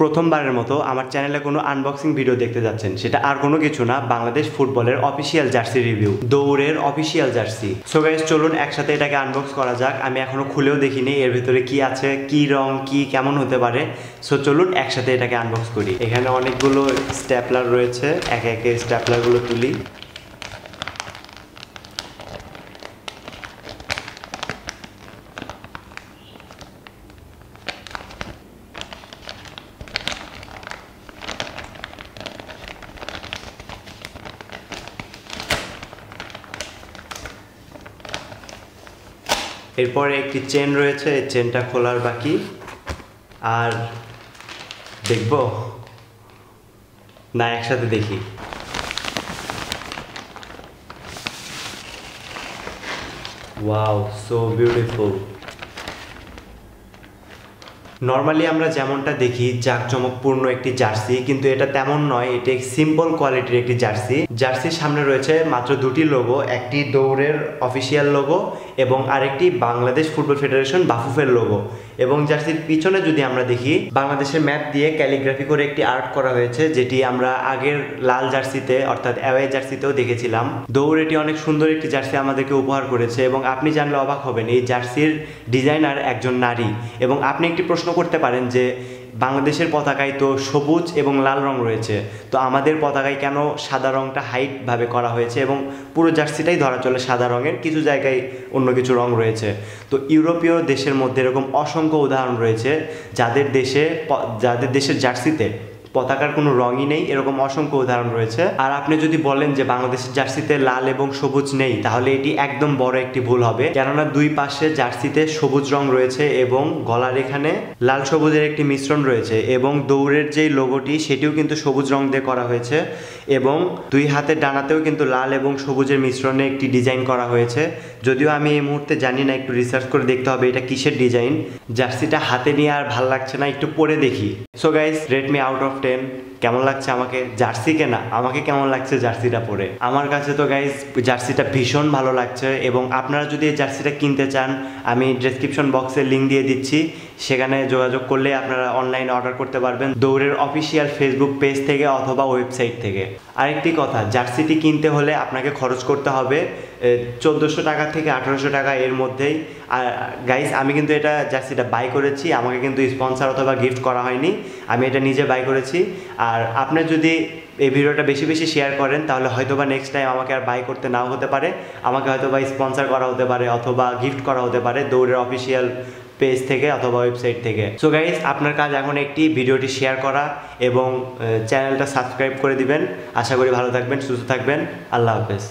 প্রথমবারের মতো আমার চ্যানেলে কোনো আনবক্সিং ভিডিও দেখতে যাচ্ছেন, সেটা আর কোনো কিছু না, বাংলাদেশ ফুটবলের অফিসিয়াল জার্সি রিভিউ, দৌড়ের অফিসিয়াল জার্সি। সো গাইস, চলুন একসাথে এটাকে আনবক্স করা যাক। আমি এখনো খুলেও দেখিনি এর ভিতরে কি আছে, কি রং, কি কেমন হতে পারে। সো চলুন একসাথে এটাকে আনবক্স করি। এখানে অনেকগুলো স্ট্যাপলার রয়েছে, একে একে স্ট্যাপলারগুলো তুলি। এরপরে একটি চেন রয়েছে, এই চেনটা খোলার বাকি। আর দেখব না, একসাথে দেখি। Wow, so beautiful. নর্মালি আমরা যেমনটা দেখি জাঁকজমকপূর্ণ একটি জার্সি, কিন্তু এটা তেমন নয়। এটা সিম্পল কোয়ালিটির একটি জার্সি। জার্সির সামনে রয়েছে মাত্র দুটি লোগো, একটি দৌড়ের অফিসিয়াল লোগো এবং আরেকটি বাংলাদেশ ফুটবল ফেডারেশন বাফুফের লোগো। এবং জার্সির পিছনে যদি আমরা দেখি, বাংলাদেশের ম্যাপ দিয়ে ক্যালিগ্রাফি করে একটি আর্ট করা হয়েছে, যেটি আমরা আগের লাল জার্সিতে অর্থাৎ অ্যাওয়ে জার্সিতেও দেখেছিলাম। দৌড় এটি অনেক সুন্দর একটি জার্সি আমাদেরকে উপহার করেছে এবং আপনি জানলে অবাক হবেন, এই জার্সির ডিজাইনার একজন নারী। এবং আপনি একটি প্রশ্ন করতে পারেন যে বাংলাদেশের পতাকায় তো সবুজ এবং লাল রং রয়েছে, তো আমাদের পতাকায় কেন সাদা রংটা হাইটভাবে করা হয়েছে এবং পুরো জার্সিটাই ধরা চলে সাদা রঙের, কিছু জায়গায় অন্য কিছু রং রয়েছে। তো ইউরোপীয় দেশের মধ্যে এরকম অসংখ্য উদাহরণ রয়েছে যাদের দেশের জার্সিতে পতাকার কোনো রঙই নেই, এরকম অসংখ্য উদাহরণ রয়েছে। আর আপনি যদি বলেন যে বাংলাদেশের জার্সিতে লাল এবং সবুজ নেই, তাহলে এটি একদম বড় একটি ভুল হবে, কেননা দুই পাশে জার্সিতে সবুজ রং রয়েছে এবং গলার এখানে লাল সবুজের একটি মিশ্রণ রয়েছে এবং দৌড়ের যেই লোগোটি সেটিও কিন্তু সবুজ রং দিয়ে করা হয়েছে এবং দুই হাতের ডানাতেও কিন্তু লাল এবং সবুজের মিশ্রণে একটি ডিজাইন করা হয়েছে। যদিও আমি এই মুহূর্তে জানি না, একটু রিসার্চ করে দেখতে হবে এটা কিসের ডিজাইন। জার্সিটা হাতে নিয়ে আর ভাল লাগছে না, একটু পরে দেখি। So guys, rate me out of 10 কেমন লাগছে আমাকে জার্সি কেনা, আমাকে কেমন লাগছে জার্সিটা পরে। আমার কাছে তো গাইস জার্সিটা ভীষণ ভালো লাগছে এবং আপনারা যদি এই জার্সিটা কিনতে চান, আমি ডেসক্রিপশন বক্সে লিঙ্ক দিয়ে দিচ্ছি, সেখানে যোগাযোগ করলে আপনারা অনলাইনে অর্ডার করতে পারবেন দৌড়ের অফিসিয়াল ফেসবুক পেজ থেকে অথবা ওয়েবসাইট থেকে। আরেকটি কথা, জার্সিটি কিনতে হলে আপনাকে খরচ করতে হবে 1400 টাকা থেকে 1800 টাকা এর মধ্যেই। আর গাইস, আমি কিন্তু এটা জার্সিটা বাই করেছি, আমাকে কিন্তু স্পন্সর অথবা গিফট করা হয়নি, আমি এটা নিজে বাই করেছি। আর আপনি যদি এই ভিডিওটা বেশি বেশি শেয়ার করেন, তাহলে হয়তোবা নেক্সট টাইম আমাকে আর বাই করতে নাও হতে পারে, আমাকে হয়তোবা স্পন্সর করা হতে পারে অথবা গিফট করা হতে পারে দৌড়ের অফিসিয়াল পেজ থেকে অথবা ওয়েবসাইট থেকে। সো গাইস, আপনার কাজ এখন একটি ভিডিওটি শেয়ার করা এবং চ্যানেলটা সাবস্ক্রাইব করে দিবেন। আশা করি ভালো থাকবেন, সুস্থ থাকবেন। আল্লাহ হাফেজ।